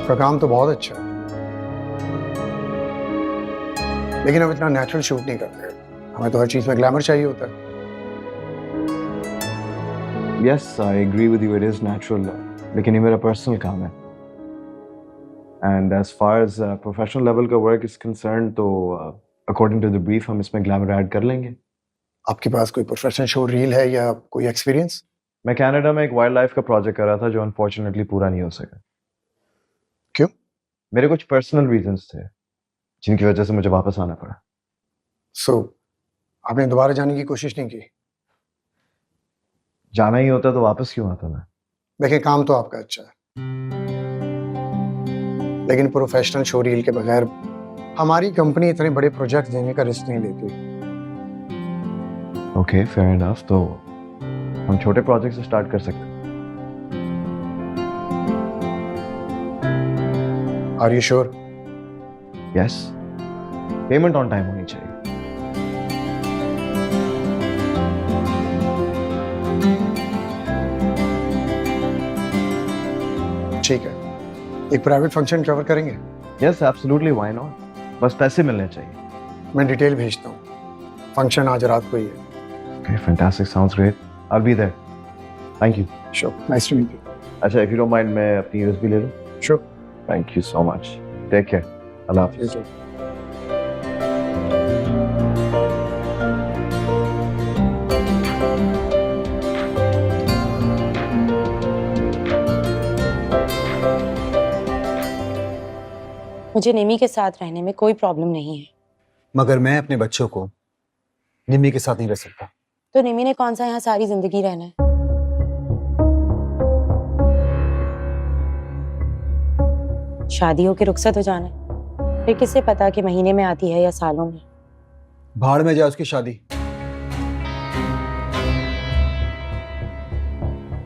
आपका काम तो बहुत अच्छा है, लेकिन हम इतना नेचुरल शूट नहीं करते। हमें तो हर चीज में ग्लैमर चाहिए होता है। Yes, I agree with you. It is natural, लेकिन ये मेरा पर्सनल काम है। And as far as professional level का work is concerned, तो according to the brief हम इसमें glamour add कर लेंगे। आपके पास कोई प्रोफेशनल शो रील है या कोई एक्सपीरियंस? मैं कनाडा में एक वाइल्ड लाइफ का प्रोजेक्ट कर रहा था जो अनफॉर्चुनेटली पूरा नहीं हो सका। क्यों? मेरे कुछ पर्सनल रीजंस थे जिनकी वजह से मुझे वापस आना पड़ा। आपने दोबारा जाने की कोशिश नहीं की? जाना ही होता तो वापस क्यों आता मैं? देखिए, काम तो आपका अच्छा है, लेकिन प्रोफेशनल शो रील के बगैर हमारी कंपनी इतने बड़े प्रोजेक्ट देने का रिस्क नहीं लेती। Okay, fair enough. तो हम छोटे प्रोजेक्ट से स्टार्ट कर सकते हैं। Are you sure? Yes, payment on time होनी चाहिए। ठीक है, एक प्राइवेट फंक्शन कवर करेंगे? Yes, absolutely, why not. बस पैसे मिलने चाहिए। मैं डिटेल भेजता हूँ। फंक्शन आज रात को ही है। Okay, fantastic, sounds great. I will be there. Thank you. Sure, nice to meet you. अच्छा, इफ यू डोंट माइंड मैं अपनी यूएसबी ले लूं? Sure. Thank you so much. Take care. अल्लाह हाफिज़। मुझे निमी के साथ रहने में कोई प्रॉब्लम नहीं है। मगर मैं अपने बच्चों को निमी के साथ नहीं रह सकता। तो निमी ने कौन सा यहाँ सारी जिंदगी रहना है? शादी होके रुखसत हो जाना है, फिर किसे पता कि महीने में आती है या सालों में। भाड़ में जाए उसकी शादी।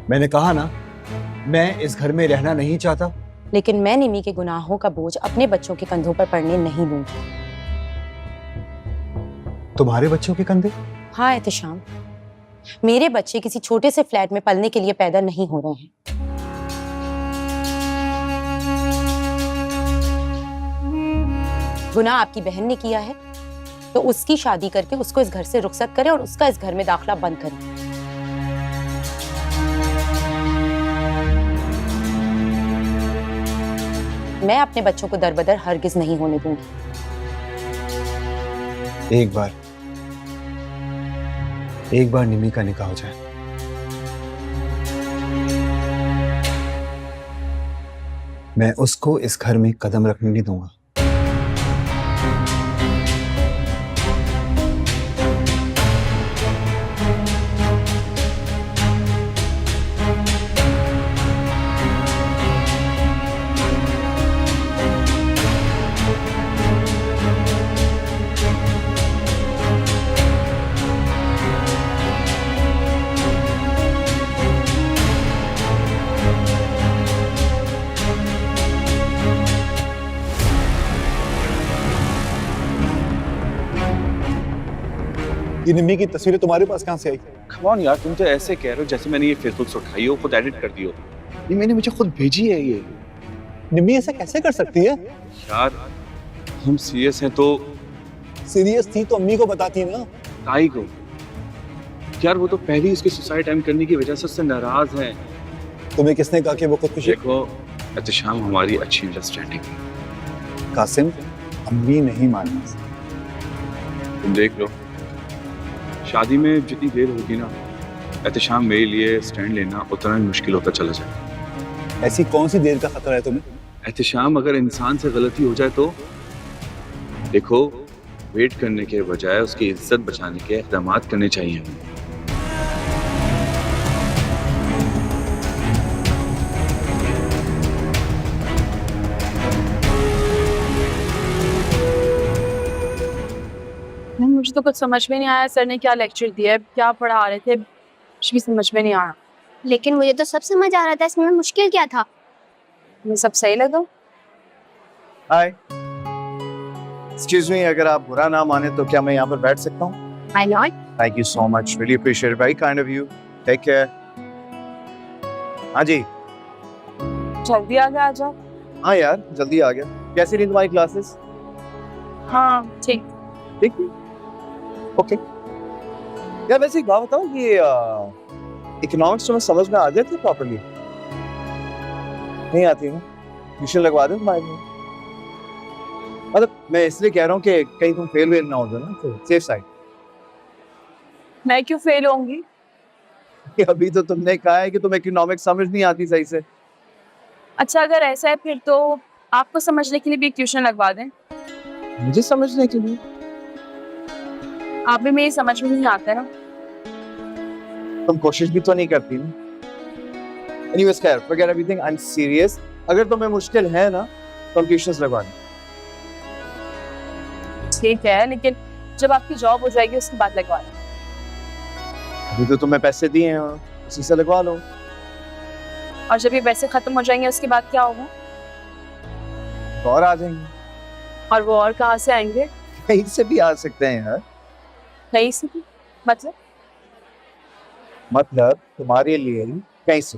मैंने कहा ना, मैं इस घर में रहना नहीं चाहता। लेकिन मैं निमी के गुनाहों का बोझ अपने बच्चों के कंधों पर पड़ने नहीं दूंगी। तुम्हारे बच्चों के कंधे? हाँ एहतिशाम, मेरे बच्चे किसी छोटे से फ्लैट में पलने के लिए पैदा नहीं हो रहे हैं। गुनाह आपकी बहन ने किया है तो उसकी शादी करके उसको इस घर से रुखसत करें और उसका इस घर में दाखिला बंद करें। मैं अपने बच्चों को दरबदर हरगिज नहीं होने दूंगी। एक बार निमी का निकाह हो जाए, मैं उसको इस घर में कदम रखने नहीं दूंगा। ये निम्मी की तस्वीरें तुम्हारे पास कहाँ से आई? Come on यार, तुम तो ऐसे कह रहे हो जैसे मैंने ये फेसबुक से उठाई हो, खुद एडिट कर दी हो। ये मैंने मुझे खुद भेजी है ये। निम्मी ऐसा कैसे कर सकती है? यार हम सीरियस हैं तो सीरियस थी तो अम्मी को बताती ना। ताई को यार, वो तो पहले उसके सुसाइड टाइम करने की वजह से उससे नाराज हैं। तुम्हें किसने कहा कि वो खुदकुशी? देखो एहतिशाम, हमारी अच्छी अंडरस्टैंडिंग है। कासिम, अम्मी नहीं मानना। तुम देख लो, शादी में जितनी देर होगी ना, एहतिशाम मेरे लिए स्टैंड लेना उतना ही मुश्किल होता चला जाए। ऐसी कौन सी देर का खतरा है तुम्हें? एहतिशाम, अगर इंसान से गलती हो जाए तो देखो, वेट करने के बजाय उसकी इज्जत बचाने के इक़दाम करने चाहिए हमें। मुझे तो कुछ समझ में नहीं आया सर ने क्या लेक्चर दिया है, क्या पढ़ा रहे थे, कुछ भी समझ में नहीं आ रहा। लेकिन मुझे तो सब समझ आ रहा था, इसमें मुश्किल क्या था? मुझे सब सही लगा। हाय, एक्सक्यूज मी, अगर आप बुरा ना माने तो क्या मैं यहाँ पर बैठ सकता हूँ? Why not? Thank you so much, really appreciate, very kind of you. Take care. हाँ जी, जल्दी आ जाओ। हाँ यार, जल्दी आ गया। कैसी रही तुम्हारी क्लासेस? हाँ ठीक। ठीक। ओके। यार वैसे एक बात बताओ, ये इकोनॉमिक्स तुम्हें समझ में आ जाती है प्रॉपर्ली? नहीं आती है? ट्यूशन लगवा दो तुम्हारे लिए। मतलब मैं इसलिए कह रहा हूँ कि कहीं तुम फेल वेल ना हो जाओ ना, तो सेफ साइड। मैं क्यों फेल होंगी? अभी तो तुमने कहा है कि तुम्हें इकोनॉमिक्स समझ नहीं आती सही से। अच्छा अगर ऐसा है फिर तो आपको समझने के लिए भी एक ट्यूशन लगवा दें। मुझे समझने के लिए? आप भी मेरी समझ में नहीं आता ना। तुम कोशिश भी तो नहीं करती ना। एनीवेज खैर, forget everything, I am serious. अगर तुम्हें मुश्किल है ना तो हम ट्यूशंस लगवा दें। ठीक है, लेकिन जब आपकी जॉब हो जाएगी उसके बाद लगवा लें। अभी तो तुम्हें पैसे दिए हैं, उसी से लगवा लो। और जब ये पैसे खत्म हो जाएंगे उसके बाद क्या होगा? और आ जाएंगे। और वो और कहाँ से आएंगे? कहीं से भी आ सकते हैं यार। कहीं से भी? मतलब तुम्हारे लिए ही कहीं से।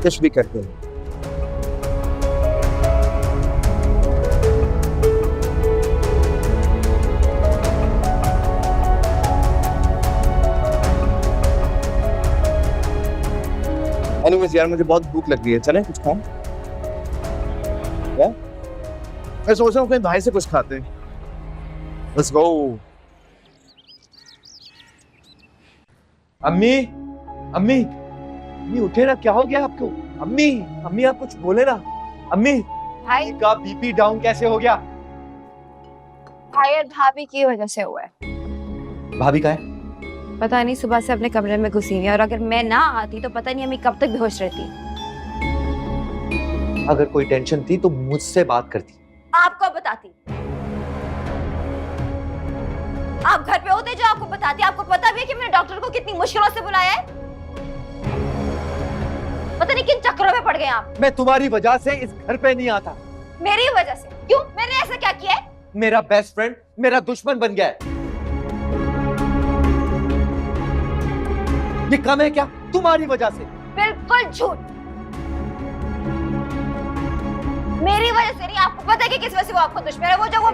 कुछ भी करते हैं। एनीवेज यार, मुझे बहुत भूख लग रही है, चलें कुछ खाएं? क्या? मैं सोच रहा हूँ अपने भाई से कुछ खाते हैं। Let's go. अम्मी, अम्मी, अम्मी उठे ना, क्या हो गया आपको? अम्मी, अम्मी आप कुछ बोले ना। अम्मी, भाई का बीपी डाउन कैसे हो गया? भाई और भाभी की वजह से हुआ है। भाभी कहाँ है? पता नहीं, सुबह से अपने कमरे में घुसी हुई है और अगर मैं ना आती तो पता नहीं अम्मी कब तक बेहोश रहती। अगर कोई टेंशन थी तो मुझसे बात करती। आपको बताती। आप घर पे होते जो आपको बताती। आपको पता भी है कि मैंने डॉक्टर को कितनी मुश्किलों से बुलाया है। पता नहीं किन चक्करों में पड़ गए आप। मैं तुम्हारी वजह से इस घर पे नहीं आता। मेरी वजह से? क्यों? मैंने ऐसा क्या किया है? मेरा बेस्ट फ्रेंड मेरा दुश्मन बन गया है। ये कम है क्या? तुम्हारी वजह से। बिल्कुल झूठ। मेरी वजह से नहीं। आपको पता है कि किस वजह से वो आपको दुश्मन है। वो जो वो